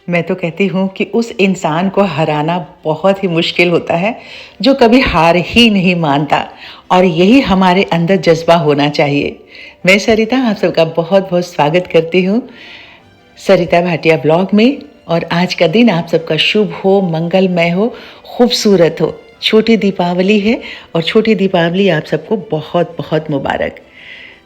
मैं तो कहती हूँ कि उस इंसान को हराना बहुत ही मुश्किल होता है जो कभी हार ही नहीं मानता, और यही हमारे अंदर जज्बा होना चाहिए। मैं सरिता आप सबका बहुत बहुत स्वागत करती हूँ सरिता भाटिया ब्लॉग में। और आज का दिन आप सबका शुभ हो, मंगलमय हो, खूबसूरत हो। छोटी दीपावली है और छोटी दीपावली आप सबको बहुत बहुत मुबारक।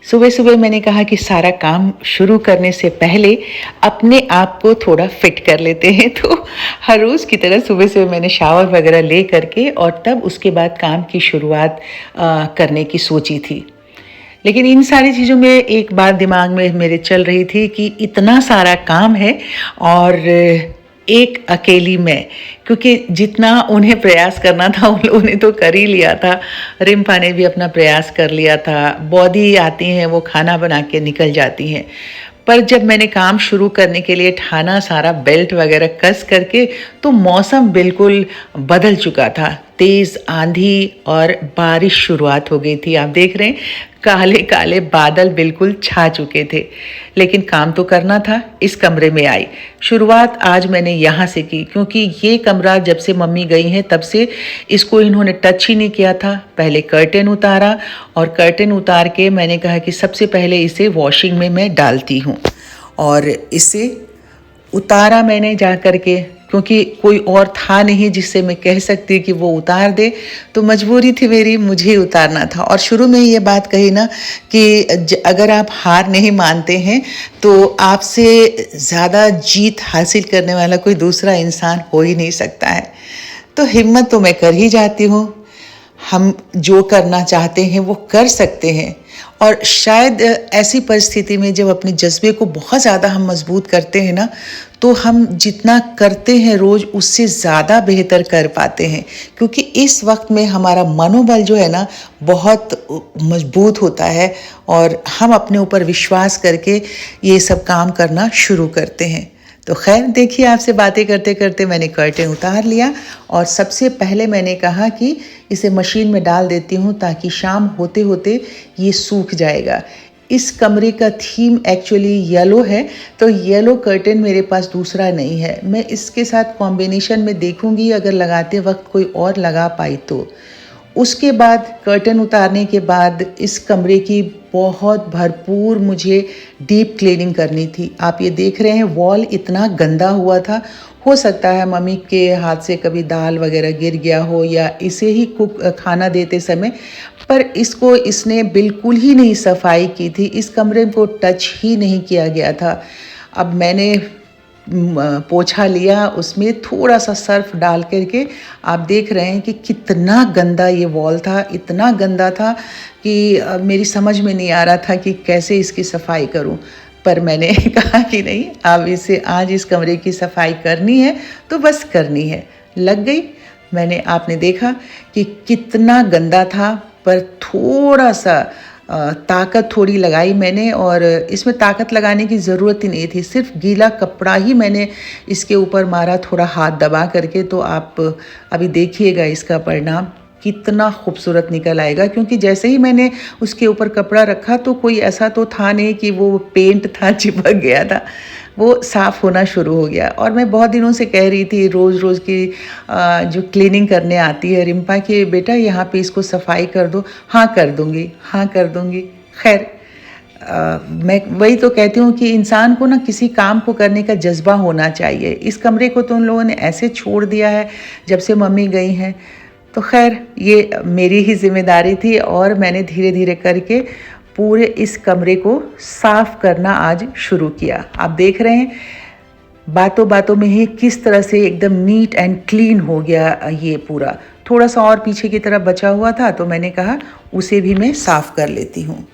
सुबह सुबह मैंने कहा कि सारा काम शुरू करने से पहले अपने आप को थोड़ा फिट कर लेते हैं। तो हर रोज़ की तरह सुबह सुबह मैंने शावर वगैरह ले करके और तब उसके बाद काम की शुरुआत करने की सोची थी। लेकिन इन सारी चीज़ों में एक बात दिमाग में मेरे चल रही थी कि इतना सारा काम है और एक अकेली मैं, क्योंकि जितना उन्हें प्रयास करना था उन लोगों ने तो कर ही लिया था। रिम्पा ने भी अपना प्रयास कर लिया था, बॉदी आती हैं वो खाना बना के निकल जाती हैं। पर जब मैंने काम शुरू करने के लिए ठाना, सारा बेल्ट वगैरह कस करके, तो मौसम बिल्कुल बदल चुका था। तेज़ आंधी और बारिश शुरुआत हो गई थी। आप देख रहे हैं काले काले बादल बिल्कुल छा चुके थे, लेकिन काम तो करना था। इस कमरे में आई, शुरुआत आज मैंने यहाँ से की, क्योंकि ये कमरा जब से मम्मी गई हैं तब से इसको इन्होंने टच ही नहीं किया था। पहले कर्टेन उतारा और कर्टेन उतार के मैंने कहा कि सबसे पहले इसे वॉशिंग में मैं डालती हूँ, और इसे उतारा मैंने जा कर के, क्योंकि कोई और था नहीं जिससे मैं कह सकती कि वो उतार दे, तो मजबूरी थी मेरी, मुझे उतारना था। और शुरू में ये बात कही ना कि अगर आप हार नहीं मानते हैं तो आपसे ज़्यादा जीत हासिल करने वाला कोई दूसरा इंसान हो ही नहीं सकता है। तो हिम्मत तो मैं कर ही जाती हूँ। हम जो करना चाहते हैं वो कर सकते हैं, और शायद ऐसी परिस्थिति में जब अपने जज्बे को बहुत ज़्यादा हम मजबूत करते हैं ना, तो हम जितना करते हैं रोज़ उससे ज़्यादा बेहतर कर पाते हैं, क्योंकि इस वक्त में हमारा मनोबल जो है ना बहुत मजबूत होता है और हम अपने ऊपर विश्वास करके ये सब काम करना शुरू करते हैं। तो खैर देखिए, आपसे बातें करते करते मैंने कर्टेन उतार लिया और सबसे पहले मैंने कहा कि इसे मशीन में डाल देती हूँ ताकि शाम होते होते ये सूख जाएगा। इस कमरे का थीम एक्चुअली येलो है, तो येलो कर्टेन मेरे पास दूसरा नहीं है। मैं इसके साथ कॉम्बिनेशन में देखूँगी, अगर लगाते वक्त कोई और लगा पाई तो। उसके बाद कर्टन उतारने के बाद इस कमरे की बहुत भरपूर मुझे डीप क्लीनिंग करनी थी। आप ये देख रहे हैं वॉल इतना गंदा हुआ था। हो सकता है मम्मी के हाथ से कभी दाल वगैरह गिर गया हो, या इसे ही खाना देते समय, पर इसको इसने बिल्कुल ही नहीं सफाई की थी। इस कमरे को टच ही नहीं किया गया था। अब मैंने पोछा लिया, उसमें थोड़ा सा सर्फ डाल करके आप देख रहे हैं कि कितना गंदा ये वॉल था। इतना गंदा था कि मेरी समझ में नहीं आ रहा था कि कैसे इसकी सफाई करूं। पर मैंने कहा कि नहीं, अब इसे आज इस कमरे की सफाई करनी है तो बस करनी है। लग गई। आपने देखा कि कितना गंदा था, पर थोड़ा सा ताकत थोड़ी लगाई मैंने, और इसमें ताकत लगाने की ज़रूरत ही नहीं थी। सिर्फ गीला कपड़ा ही मैंने इसके ऊपर मारा, थोड़ा हाथ दबा करके। तो आप अभी देखिएगा इसका परिणाम कितना खूबसूरत निकल आएगा, क्योंकि जैसे ही मैंने उसके ऊपर कपड़ा रखा तो कोई ऐसा तो था नहीं कि वो पेंट था चिपक गया था, वो साफ़ होना शुरू हो गया। और मैं बहुत दिनों से कह रही थी रोज़ रोज़ की जो क्लीनिंग करने आती है रिम्पा कि बेटा यहाँ पे इसको सफाई कर दो। हाँ कर दूँगी, हाँ कर दूँगी। खैर मैं वही तो कहती हूँ कि इंसान को ना किसी काम को करने का जज्बा होना चाहिए। इस कमरे को तो उन लोगों ने ऐसे छोड़ दिया है जब से मम्मी गई हैं। तो खैर ये मेरी ही जिम्मेदारी थी, और मैंने धीरे धीरे करके पूरे इस कमरे को साफ करना आज शुरू किया। आप देख रहे हैं बातों बातों में ही किस तरह से एकदम नीट एंड क्लीन हो गया ये पूरा। थोड़ा सा और पीछे की तरफ बचा हुआ था तो मैंने कहा उसे भी मैं साफ कर लेती हूँ।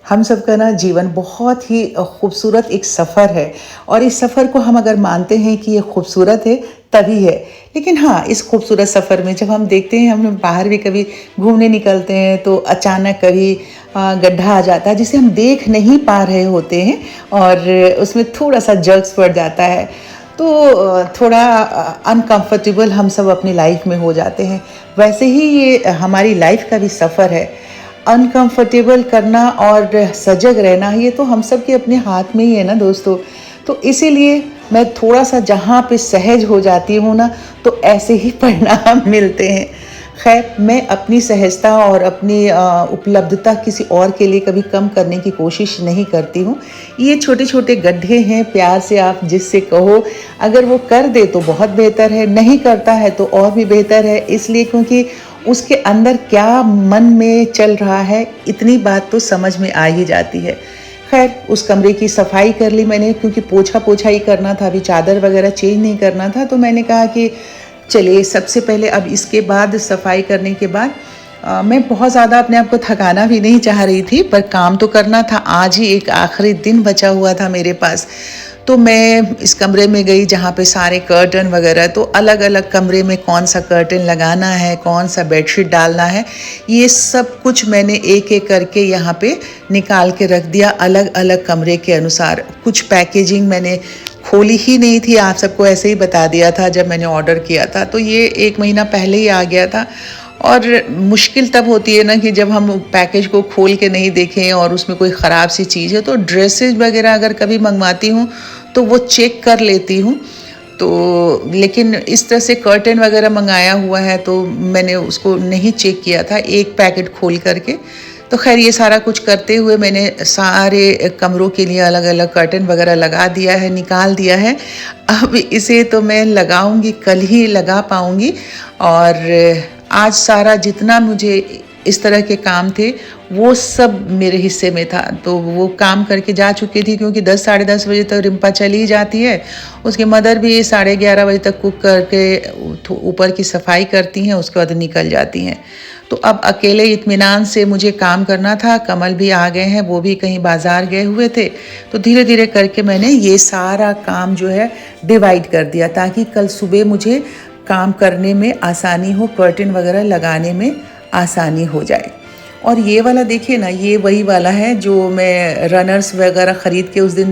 हम सबका ना जीवन बहुत ही खूबसूरत एक सफ़र है, और इस सफ़र को हम अगर मानते हैं कि ये खूबसूरत है तभी है। लेकिन हाँ, इस खूबसूरत सफ़र में जब हम देखते हैं, हम बाहर भी कभी घूमने निकलते हैं तो अचानक कभी गड्ढा आ जाता है जिसे हम देख नहीं पा रहे होते हैं, और उसमें थोड़ा सा जर्क्स पड़ जाता है, तो थोड़ा अनकंफर्टेबल हम सब अपनी लाइफ में हो जाते हैं। वैसे ही ये हमारी लाइफ का भी सफ़र है। अनकंफर्टेबल करना और सजग रहना, ये तो हम सब के अपने हाथ में ही है ना दोस्तों। तो इसीलिए मैं थोड़ा सा जहाँ पे सहज हो जाती हूँ ना, तो ऐसे ही परिणाम मिलते हैं। खैर, मैं अपनी सहजता और अपनी उपलब्धता किसी और के लिए कभी कम करने की कोशिश नहीं करती हूँ। ये छोटे छोटे गड्ढे हैं, प्यार से आप जिससे कहो, अगर वो कर दे तो बहुत बेहतर है, नहीं करता है तो और भी बेहतर है। इसलिए क्योंकि उसके अंदर क्या मन में चल रहा है, इतनी बात तो समझ में आ ही जाती है। खैर, उस कमरे की सफाई कर ली मैंने, क्योंकि पोछा पोछा ही करना था, अभी चादर वगैरह चेंज नहीं करना था। तो मैंने कहा कि चलिए सबसे पहले अब इसके बाद सफाई करने के बाद मैं बहुत ज़्यादा अपने आप को थकाना भी नहीं चाह रही थी, पर काम तो करना था। आज ही एक आखिरी दिन बचा हुआ था मेरे पास। तो मैं इस कमरे में गई जहाँ पे सारे कर्टन वगैरह, तो अलग अलग कमरे में कौन सा कर्टन लगाना है, कौन सा बेडशीट डालना है, ये सब कुछ मैंने एक एक करके यहाँ पे निकाल के रख दिया, अलग अलग कमरे के अनुसार। कुछ पैकेजिंग मैंने खोली ही नहीं थी, आप सबको ऐसे ही बता दिया था जब मैंने ऑर्डर किया था। तो ये 1 महीना पहले ही आ गया था। और मुश्किल तब होती है ना कि जब हम पैकेज को खोल के नहीं देखें और उसमें कोई ख़राब सी चीज़ है। तो ड्रेसेस वगैरह अगर कभी मंगवाती हूँ तो वो चेक कर लेती हूँ। तो लेकिन इस तरह से कर्टन वगैरह मंगाया हुआ है तो मैंने उसको नहीं चेक किया था, एक पैकेट खोल करके। तो खैर, ये सारा कुछ करते हुए मैंने सारे कमरों के लिए अलग अलग कर्टन वगैरह लगा दिया है, निकाल दिया है। अब इसे तो मैं लगाऊंगी, कल ही लगा पाऊंगी। और आज सारा जितना मुझे इस तरह के काम थे वो सब मेरे हिस्से में था। तो वो काम करके जा चुकी थी, क्योंकि 10 साढ़े 10 बजे तक रिम्पा चली जाती है। उसके मदर भी 11:30 बजे तक कुक करके ऊपर की सफाई करती हैं, उसके बाद निकल जाती हैं। तो अब अकेले इत्मीनान से मुझे काम करना था। कमल भी आ गए हैं, वो भी कहीं बाज़ार गए हुए थे। तो धीरे धीरे करके मैंने ये सारा काम जो है डिवाइड कर दिया, ताकि कल सुबह मुझे काम करने में आसानी हो, कर्टन वगैरह लगाने में आसानी हो जाए। और ये वाला देखिए ना, ये वही वाला है जो मैं रनर्स वगैरह ख़रीद के उस दिन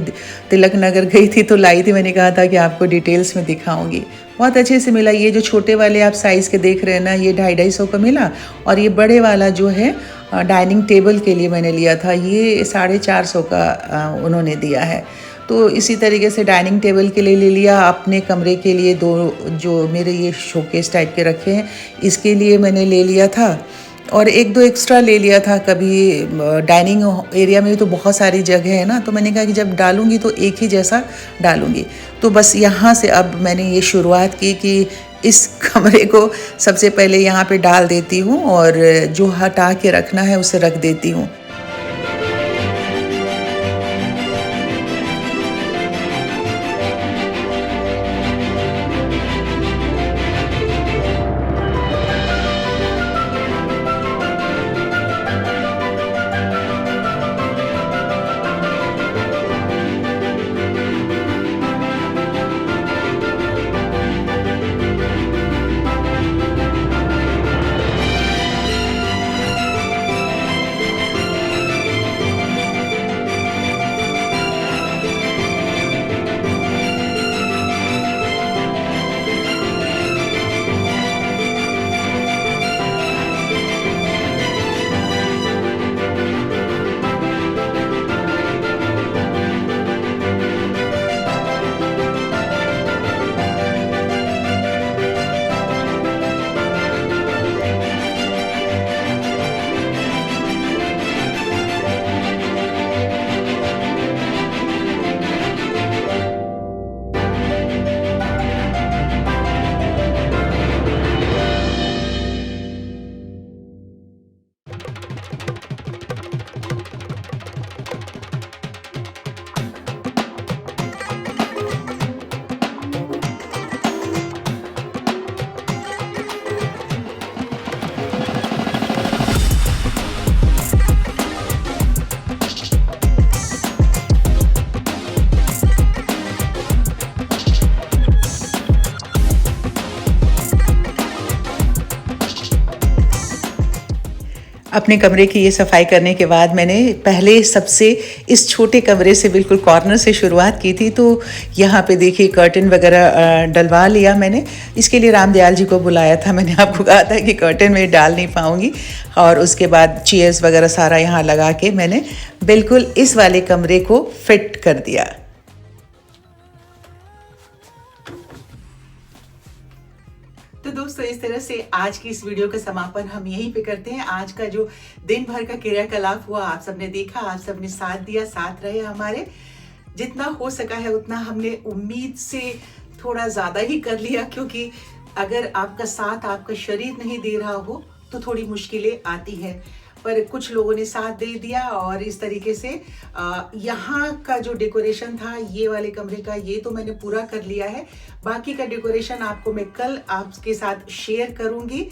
तिलक नगर गई थी तो लाई थी। मैंने कहा था कि आपको डिटेल्स में दिखाऊंगी। बहुत अच्छे से मिला। ये जो छोटे वाले आप साइज़ के देख रहे हैं ना, ये 250-250 का मिला। और ये बड़े वाला जो है डाइनिंग टेबल के लिए मैंने लिया था, ये 450 का उन्होंने दिया है। तो इसी तरीके से डाइनिंग टेबल के लिए ले लिया। अपने कमरे के लिए 2 जो मेरे ये शोकेस टाइप के रखे हैं, इसके लिए मैंने ले लिया था। और 1-2 एक्स्ट्रा ले लिया था। कभी डाइनिंग एरिया में तो बहुत सारी जगह है ना, तो मैंने कहा कि जब डालूंगी तो एक ही जैसा डालूंगी। तो बस यहाँ से अब मैंने ये शुरुआत की कि इस कमरे को सबसे पहले यहाँ पे डाल देती हूँ और जो हटा के रखना है उसे रख देती हूँ। अपने कमरे की ये सफाई करने के बाद मैंने पहले सबसे इस छोटे कमरे से बिल्कुल कॉर्नर से शुरुआत की थी। तो यहाँ पे देखिए कर्टन वगैरह डलवा लिया मैंने। इसके लिए रामदयाल जी को बुलाया था। मैंने आपको कहा था कि कर्टन में डाल नहीं पाऊँगी। और उसके बाद चेयर्स वगैरह सारा यहाँ लगा के मैंने बिल्कुल इस वाले कमरे को फिट कर दिया। दोस्तों, इस तरह से आज की इस वीडियो का समापन हम यहीं पे करते हैं। आज का जो दिन भर का क्रियाकलाप हुआ आप सबने देखा, आप सबने साथ दिया, साथ रहे हमारे। जितना हो सका है उतना हमने उम्मीद से थोड़ा ज़्यादा ही कर लिया, क्योंकि अगर आपका साथ आपका शरीर नहीं दे रहा हो तो थोड़ी मुश्किलें आती हैं। पर कुछ लोगों ने साथ दे दिया और इस तरीके से यहाँ का जो डेकोरेशन था ये वाले कमरे का, ये तो मैंने पूरा कर लिया है। बाकी का डेकोरेशन आपको मैं कल आपके साथ शेयर करूंगी।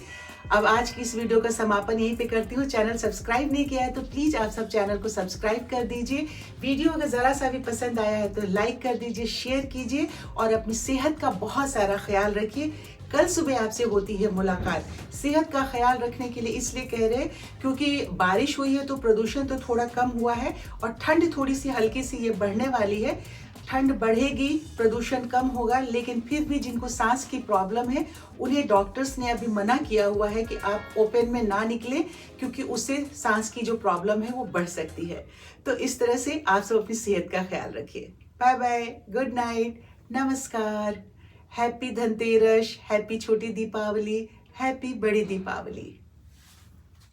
अब आज की इस वीडियो का समापन यहीं पे करती हूँ। चैनल सब्सक्राइब नहीं किया है तो प्लीज़ आप सब चैनल को सब्सक्राइब कर दीजिए। वीडियो अगर ज़रा सा भी पसंद आया है तो लाइक कर दीजिए, शेयर कीजिए और अपनी सेहत का बहुत सारा ख्याल रखिए। कल सुबह आपसे होती है मुलाकात। सेहत का ख्याल रखने के लिए इसलिए कह रहे हैं क्योंकि बारिश हुई है तो प्रदूषण तो थोड़ा कम हुआ है और ठंड थोड़ी सी हल्की सी ये बढ़ने वाली है। ठंड बढ़ेगी, प्रदूषण कम होगा, लेकिन फिर भी जिनको सांस की प्रॉब्लम है उन्हें डॉक्टर्स ने अभी मना किया हुआ है कि आप ओपन में ना निकलें, क्योंकि उससे सांस की जो प्रॉब्लम है वो बढ़ सकती है। तो इस तरह से आप सब अपनी सेहत का ख्याल रखिए। बाय बाय, गुड नाइट, नमस्कार, हैप्पी धनतेरस, हैप्पी छोटी दीपावली, हैप्पी बड़ी दीपावली।